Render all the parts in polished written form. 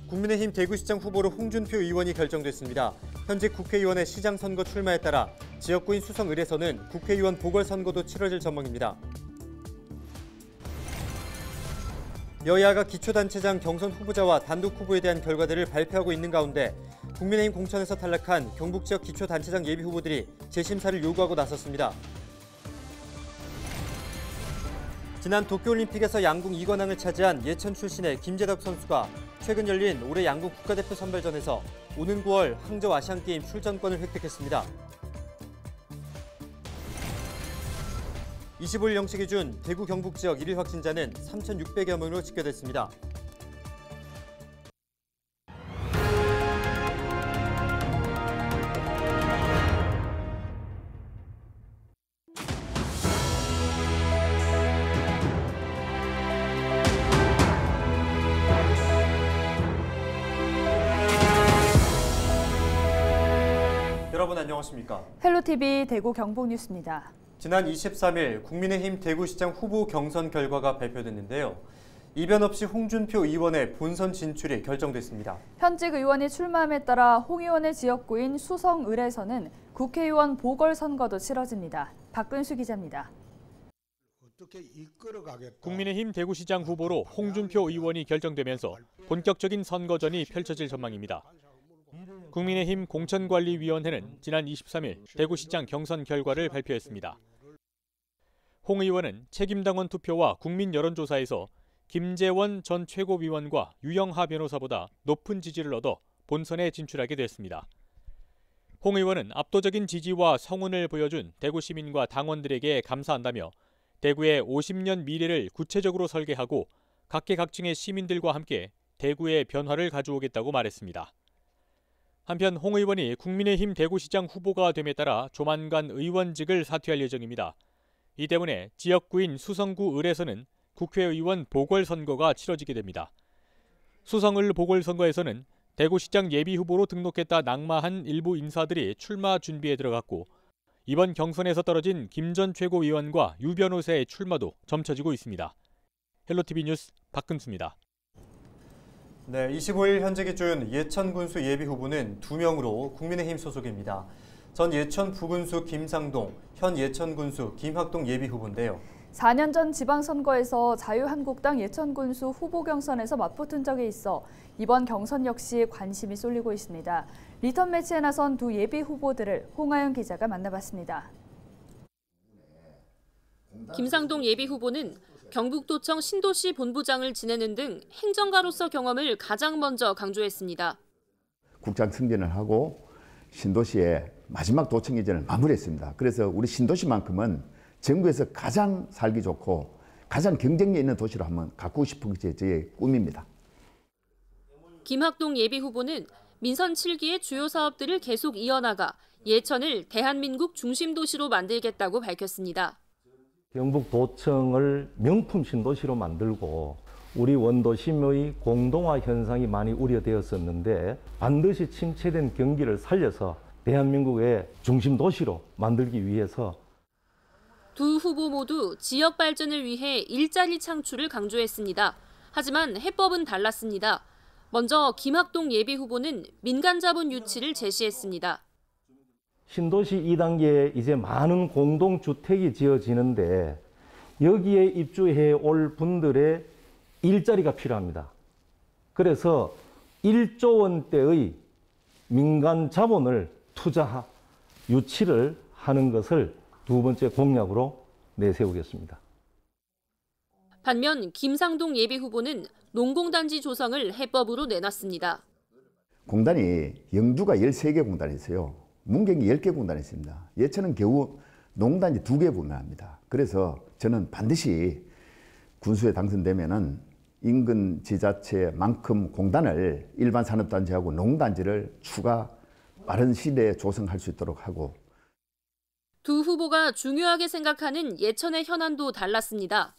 국민의힘 대구시장 후보로 홍준표 의원이 결정됐습니다. 현직 국회의원의 시장 선거 출마에 따라 지역구인 수성 을에서는 국회의원 보궐선거도 치러질 전망입니다. 여야가 기초단체장 경선 후보자와 단독 후보에 대한 결과들을 발표하고 있는 가운데 국민의힘 공천에서 탈락한 경북 지역 기초단체장 예비 후보들이 재심사를 요구하고 나섰습니다. 지난 도쿄올림픽에서 양궁 2관왕을 차지한 예천 출신의 김재덕 선수가 최근 열린 올해 양궁 국가대표 선발전에서 오는 9월 항저우 아시안게임 출전권을 획득했습니다. 25일 0시 기준 대구 경북 지역 1일 확진자는 3,600여 명으로 집계됐습니다. 여러분 안녕하십니까? 헬로티비 대구 경북뉴스입니다. 지난 23일 국민의힘 대구시장 후보 경선 결과가 발표됐는데요. 이변 없이 홍준표 의원의 본선 진출이 결정됐습니다. 현직 의원이 출마함에 따라 홍 의원의 지역구인 수성을에서는 국회의원 보궐선거도 치러집니다. 박근수 기자입니다. 국민의힘 대구시장 후보로 홍준표 의원이 결정되면서 본격적인 선거전이 펼쳐질 전망입니다. 국민의힘 공천관리위원회는 지난 23일 대구시장 경선 결과를 발표했습니다. 홍 의원은 책임당원 투표와 국민 여론조사에서 김재원 전 최고위원과 유영하 변호사보다 높은 지지를 얻어 본선에 진출하게 됐습니다. 홍 의원은 압도적인 지지와 성운을 보여준 대구 시민과 당원들에게 감사한다며 대구의 50년 미래를 구체적으로 설계하고 각계각층의 시민들과 함께 대구의 변화를 가져오겠다고 말했습니다. 한편 홍 의원이 국민의힘 대구시장 후보가 됨에 따라 조만간 의원직을 사퇴할 예정입니다. 이 때문에 지역구인 수성구 을에서는 국회의원 보궐선거가 치러지게 됩니다. 수성을 보궐선거에서는 대구시장 예비후보로 등록했다 낙마한 일부 인사들이 출마 준비에 들어갔고 이번 경선에서 떨어진 김 전 최고위원과 유 변호사의 출마도 점쳐지고 있습니다. 헬로티비 뉴스 박근수입니다. 네, 25일 현재 기준 예천 군수 예비 후보는 2명으로 국민의힘 소속입니다. 전 예천 부군수 김상동, 현 예천 군수 김학동 예비 후보인데요. 4년 전 지방선거에서 자유한국당 예천 군수 후보 경선에서 맞붙은 적이 있어 이번 경선 역시 관심이 쏠리고 있습니다. 리턴 매치에 나선 두 예비 후보들을 홍하영 기자가 만나봤습니다. 김상동 예비 후보는 경북도청 신도시 본부장을 지내는 등 행정가로서 경험을 가장 먼저 강조했습니다. 국장 승진을 하고 신도시의 마지막 도청 이전을 마무리했습니다. 그래서 우리 신도시만큼은 전국에서 가장 살기 좋고 가장 경쟁력 있는 도시로 한번 가꾸고 싶은 게 제 꿈입니다. 김학동 예비 후보는 민선 7기의 주요 사업들을 계속 이어나가 예천을 대한민국 중심 도시로 만들겠다고 밝혔습니다. 경북도청을 명품 신도시로 만들고 우리 원도심의 공동화 현상이 많이 우려되었었는데 반드시 침체된 경기를 살려서 대한민국의 중심 도시로 만들기 위해서 두 후보 모두 지역 발전을 위해 일자리 창출을 강조했습니다. 하지만 해법은 달랐습니다. 먼저 김학동 예비 후보는 민간 자본 유치를 제시했습니다. 신도시 2단계에 이제 많은 공동주택이 지어지는데 여기에 입주해 올 분들의 일자리가 필요합니다. 그래서 1조 원대의 민간 자본을 유치를 하는 것을 두 번째 공약으로 내세우겠습니다. 반면 김상동 예비 후보는 농공단지 조성을 해법으로 내놨습니다. 공단이 영주가 13개 공단이 있어요. 문경이 10개 공단이 있습니다. 예천은 겨우 농단지 2개 분배합니다. 그래서 저는 반드시 군수에 당선되면은 인근 지자체만큼 공단을 일반 산업단지하고 농단지를 추가 빠른 시대에 조성할 수 있도록 하고 두 후보가 중요하게 생각하는 예천의 현안도 달랐습니다.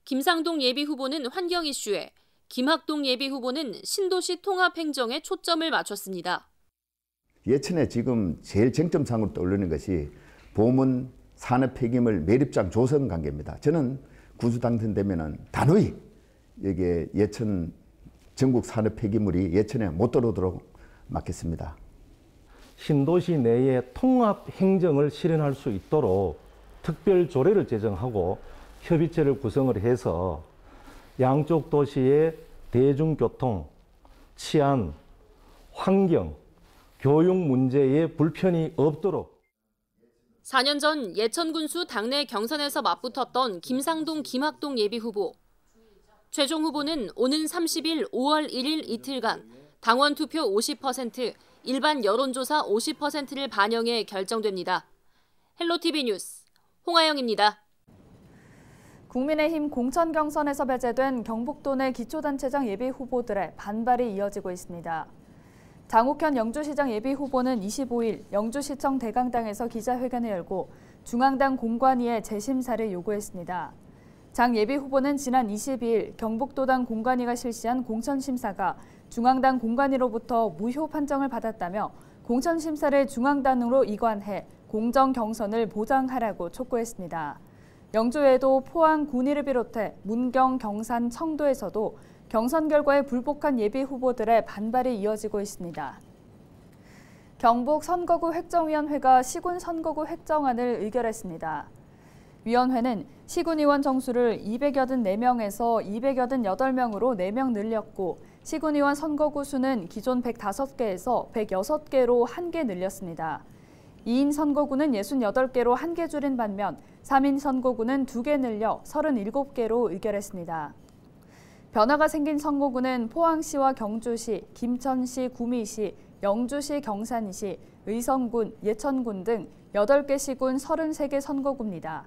김상동 예비 후보는 환경 이슈에, 김학동 예비 후보는 신도시 통합 행정에 초점을 맞췄습니다. 예천에 지금 제일 쟁점상으로 떠오르는 것이 보문 산업 폐기물 매립장 조성 관계입니다. 저는 군수 당선되면은 단호히 여기에 예천 전국 산업 폐기물이 예천에 못 들어오도록 막겠습니다. 신도시 내에 통합 행정을 실현할 수 있도록 특별 조례를 제정하고 협의체를 구성을 해서 양쪽 도시의 대중교통, 치안, 환경, 교육 문제에 불편이 없도록 4년 전 예천군수 당내 경선에서 맞붙었던 김상동, 김학동 예비후보. 최종 후보는 오는 30일 5월 1일 이틀간 당원 투표 50%, 일반 여론조사 50%를 반영해 결정됩니다. 헬로티비 뉴스 홍아영입니다. 국민의힘 공천 경선에서 배제된 경북도 내 기초단체장 예비후보들의 반발이 이어지고 있습니다. 장욱현 영주시장 예비후보는 25일 영주시청 대강당에서 기자회견을 열고 중앙당 공관위에 재심사를 요구했습니다. 장 예비후보는 지난 22일 경북도당 공관위가 실시한 공천심사가 중앙당 공관위로부터 무효 판정을 받았다며 공천심사를 중앙당으로 이관해 공정 경선을 보장하라고 촉구했습니다. 영주에도 포항, 군위를 비롯해 문경, 경산, 청도에서도 경선 결과에 불복한 예비후보들의 반발이 이어지고 있습니다. 경북 선거구 획정위원회가 시군 선거구 획정안을 의결했습니다. 위원회는 시군 의원 정수를 284명에서 288명으로 4명 늘렸고 시군 의원 선거구 수는 기존 105개에서 106개로 1개 늘렸습니다. 2인 선거구는 68개로 1개 줄인 반면 3인 선거구는 2개 늘려 37개로 의결했습니다. 변화가 생긴 선거구는 포항시와 경주시, 김천시, 구미시, 영주시, 경산시, 의성군, 예천군 등 8개 시군 33개 선거구입니다.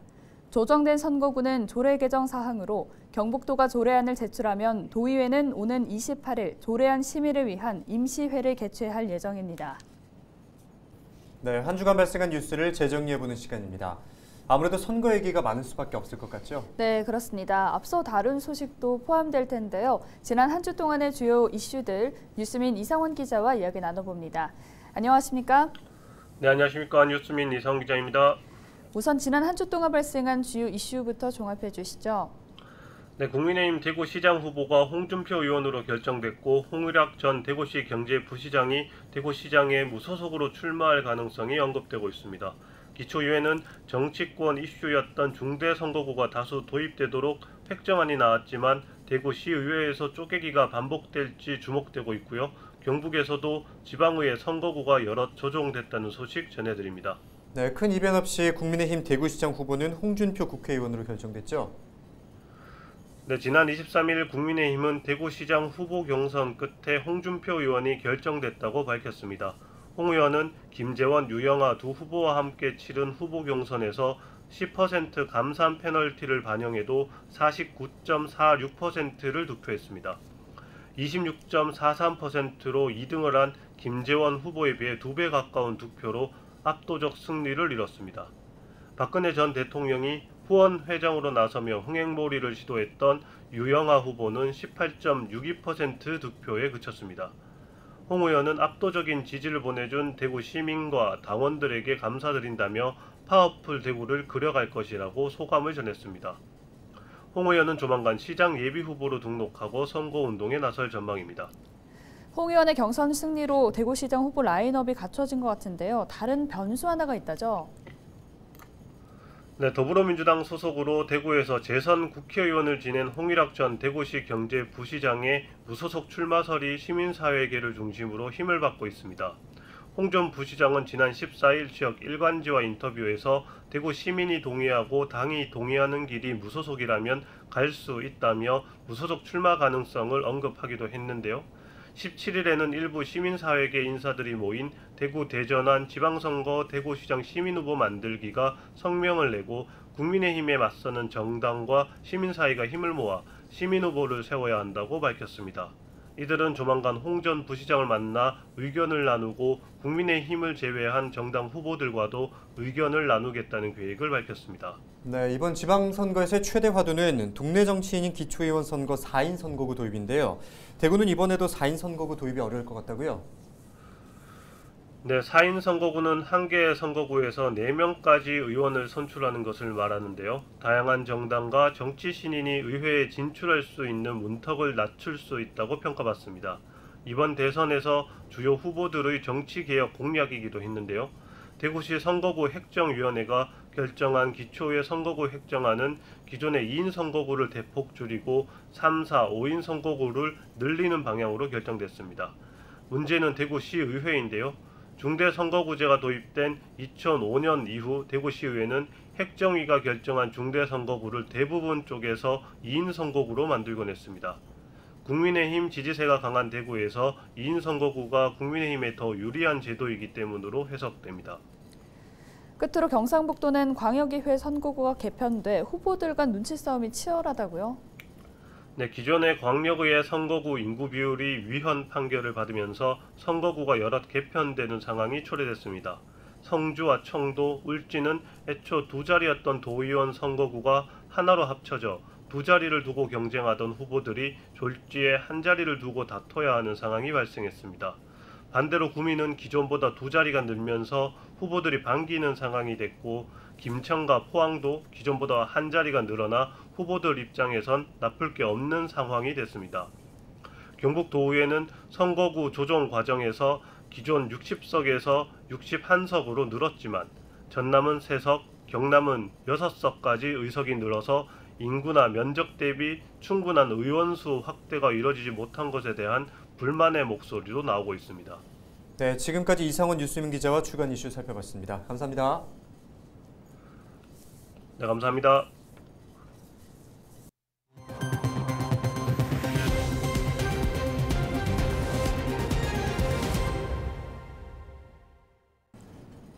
조정된 선거구는 조례 개정 사항으로 경북도가 조례안을 제출하면 도의회는 오는 28일 조례안 심의를 위한 임시회를 개최할 예정입니다. 네, 한 주간 발생한 뉴스를 재정리해보는 시간입니다. 아무래도 선거 얘기가 많을 수밖에 없을 것 같죠? 네, 그렇습니다. 앞서 다룬 소식도 포함될 텐데요. 지난 한 주 동안의 주요 이슈들 뉴스민 이상원 기자와 이야기 나눠봅니다. 안녕하십니까? 네, 안녕하십니까. 뉴스민 이상원 기자입니다. 우선 지난 한 주 동안 발생한 주요 이슈부터 종합해 주시죠. 네, 국민의힘 대구시장 후보가 홍준표 의원으로 결정됐고 홍의락 전 대구시 경제부시장이 대구시장에 무소속으로 출마할 가능성이 언급되고 있습니다. 기초의회는 정치권 이슈였던 중대선거구가 다수 도입되도록 획정안이 나왔지만 대구시의회에서 쪼개기가 반복될지 주목되고 있고요. 경북에서도 지방의회 선거구가 여럿 조정됐다는 소식 전해드립니다. 네, 큰 이변 없이 국민의힘 대구시장 후보는 홍준표 국회의원으로 결정됐죠? 네, 지난 23일 국민의힘은 대구시장 후보 경선 끝에 홍준표 의원이 결정됐다고 밝혔습니다. 홍 의원은 김재원, 유영아 두 후보와 함께 치른 후보 경선에서 10% 감산 페널티를 반영해도 49.46%를 득표했습니다. 26.43%로 2등을 한 김재원 후보에 비해 2배 가까운 득표로 압도적 승리를 이뤘습니다. 박근혜 전 대통령이 후원 회장으로 나서며 흥행몰이를 시도했던 유영아 후보는 18.62% 득표에 그쳤습니다. 홍 의원은 압도적인 지지를 보내준 대구 시민과 당원들에게 감사드린다며 파워풀 대구를 그려갈 것이라고 소감을 전했습니다. 홍 의원은 조만간 시장 예비후보로 등록하고 선거운동에 나설 전망입니다. 홍 의원의 경선 승리로 대구시장 후보 라인업이 갖춰진 것 같은데요. 다른 변수 하나가 있다죠? 네, 더불어민주당 소속으로 대구에서 재선 국회의원을 지낸 홍의락 전 대구시 경제부시장의 무소속 출마설이 시민사회계를 중심으로 힘을 받고 있습니다. 홍 전 부시장은 지난 14일 지역 일간지와 인터뷰에서 대구 시민이 동의하고 당이 동의하는 길이 무소속이라면 갈 수 있다며 무소속 출마 가능성을 언급하기도 했는데요. 17일에는 일부 시민사회계 인사들이 모인 대구 대전환 지방선거 대구시장 시민후보 만들기가 성명을 내고 국민의힘에 맞서는 정당과 시민사회가 힘을 모아 시민후보를 세워야 한다고 밝혔습니다. 이들은 조만간 홍 전 부시장을 만나 의견을 나누고 국민의힘을 제외한 정당 후보들과도 의견을 나누겠다는 계획을 밝혔습니다. 네, 이번 지방선거에서의 최대 화두는 동네 정치인인 기초의원 선거 4인 선거구 도입인데요. 대구는 이번에도 4인 선거구 도입이 어려울 것 같다고요? 네, 4인 선거구는 한 개의 선거구에서 4명까지 의원을 선출하는 것을 말하는데요. 다양한 정당과 정치 신인이 의회에 진출할 수 있는 문턱을 낮출 수 있다고 평가받습니다. 이번 대선에서 주요 후보들의 정치개혁 공약이기도 했는데요. 대구시 선거구 획정위원회가 결정한 기초의 선거구 획정안은 기존의 2인 선거구를 대폭 줄이고 3, 4, 5인 선거구를 늘리는 방향으로 결정됐습니다. 문제는 대구시의회인데요. 중대선거구제가 도입된 2005년 이후 대구시의회는 획정위가 결정한 중대선거구를 대부분 쪼개서 2인 선거구로 만들곤 했습니다. 국민의힘 지지세가 강한 대구에서 2인 선거구가 국민의힘에 더 유리한 제도이기 때문으로 해석됩니다. 끝으로 경상북도는 광역의회 선거구가 개편돼 후보들 간 눈치 싸움이 치열하다고요? 네, 기존의 광역의회 선거구 인구 비율이 위헌 판결을 받으면서 선거구가 여럿 개편되는 상황이 초래됐습니다. 성주와 청도, 울진은 애초 2자리였던 도의원 선거구가 하나로 합쳐져 2자리를 두고 경쟁하던 후보들이 졸지에 1자리를 두고 다퉈야 하는 상황이 발생했습니다. 반대로 구미는 기존보다 2자리가 늘면서 후보들이 반기는 상황이 됐고, 김천과 포항도 기존보다 1자리가 늘어나 후보들 입장에선 나쁠 게 없는 상황이 됐습니다. 경북도의회는 선거구 조정 과정에서 기존 60석에서 61석으로 늘었지만 전남은 3석, 경남은 6석까지 의석이 늘어서 인구나 면적 대비 충분한 의원수 확대가 이뤄지지 못한 것에 대한 불만의 목소리도 나오고 있습니다. 네, 지금까지 이상원 뉴스민 기자와 주간 이슈 살펴봤습니다. 감사합니다. 네, 감사합니다.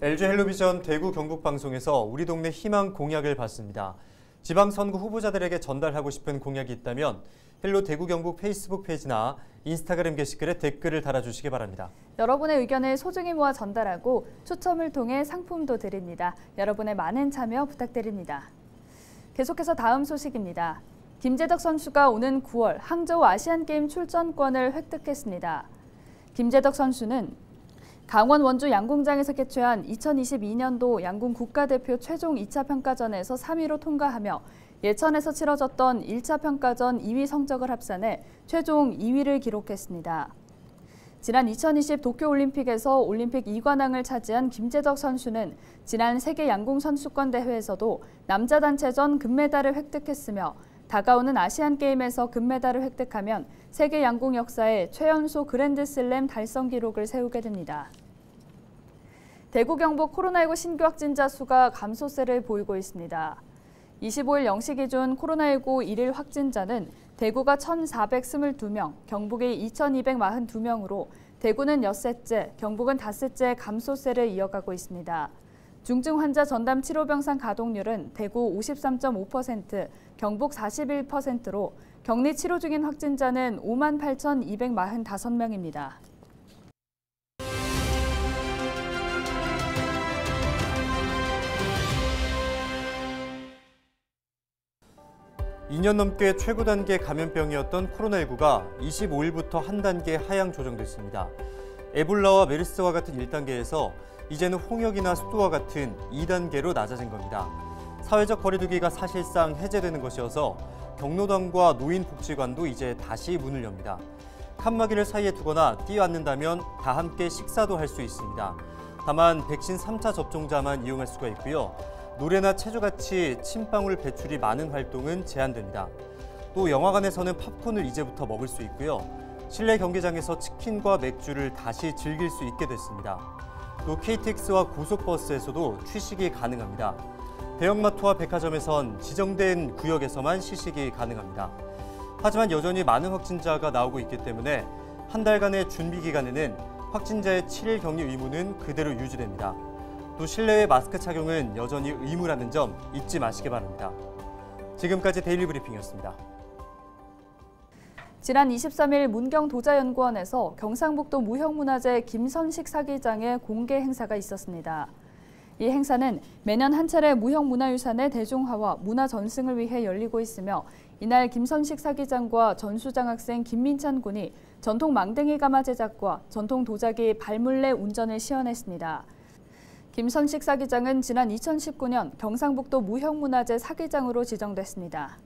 LG 헬로비전 대구 경북 방송에서 우리 동네 희망 공약을 받습니다. 지방선거 후보자들에게 전달하고 싶은 공약이 있다면 헬로 대구 경북 페이스북 페이지나 인스타그램 게시글에 댓글을 달아주시기 바랍니다. 여러분의 의견을 소중히 모아 전달하고 추첨을 통해 상품도 드립니다. 여러분의 많은 참여 부탁드립니다. 계속해서 다음 소식입니다. 김재덕 선수가 오는 9월 항저우 아시안게임 출전권을 획득했습니다. 김재덕 선수는 강원 원주 양궁장에서 개최한 2022년도 양궁 국가대표 최종 2차 평가전에서 3위로 통과하며 예천에서 치러졌던 1차 평가전 2위 성적을 합산해 최종 2위를 기록했습니다. 지난 2020 도쿄올림픽에서 올림픽 2관왕을 차지한 김재덕 선수는 지난 세계 양궁 선수권 대회에서도 남자 단체전 금메달을 획득했으며 다가오는 아시안게임에서 금메달을 획득하면 세계 양궁 역사에 최연소 그랜드슬램 달성 기록을 세우게 됩니다. 대구 경북 코로나19 신규 확진자 수가 감소세를 보이고 있습니다. 25일 0시 기준 코로나19 1일 확진자는 대구가 1,422명, 경북이 2,242명으로 대구는 엿새째, 경북은 닷새째 감소세를 이어가고 있습니다. 중증 환자 전담 치료병상 가동률은 대구 53.5%, 경북 41%로 격리 치료 중인 확진자는 58,245명입니다. 2년 넘게 최고 단계 감염병이었던 코로나19가 25일부터 한 단계 하향 조정됐습니다. 에볼라와 메르스와 같은 1단계에서 이제는 홍역이나 수도와 같은 2단계로 낮아진 겁니다. 사회적 거리두기가 사실상 해제되는 것이어서 경로당과 노인복지관도 이제 다시 문을 엽니다. 칸막이를 사이에 두거나 뛰어앉는다면 다 함께 식사도 할 수 있습니다. 다만 백신 3차 접종자만 이용할 수가 있고요. 노래나 체조같이 침방울 배출이 많은 활동은 제한됩니다. 또 영화관에서는 팝콘을 이제부터 먹을 수 있고요. 실내 경기장에서 치킨과 맥주를 다시 즐길 수 있게 됐습니다. 또 KTX와 고속버스에서도 취식이 가능합니다. 대형마트와 백화점에선 지정된 구역에서만 시식이 가능합니다. 하지만 여전히 많은 확진자가 나오고 있기 때문에 한 달간의 준비 기간에는 확진자의 7일 격리 의무는 그대로 유지됩니다. 또 실내외 마스크 착용은 여전히 의무라는 점 잊지 마시기 바랍니다. 지금까지 데일리 브리핑이었습니다. 지난 23일 문경도자연구원에서 경상북도 무형문화재 김선식 사기장의 공개 행사가 있었습니다. 이 행사는 매년 한 차례 무형문화유산의 대중화와 문화 전승을 위해 열리고 있으며 이날 김선식 사기장과 전수장 학생 김민찬 군이 전통 망댕이 가마 제작과 전통 도자기 발물레 운전을 시연했습니다. 김선식 사기장은 지난 2019년 경상북도 무형문화재 사기장으로 지정됐습니다.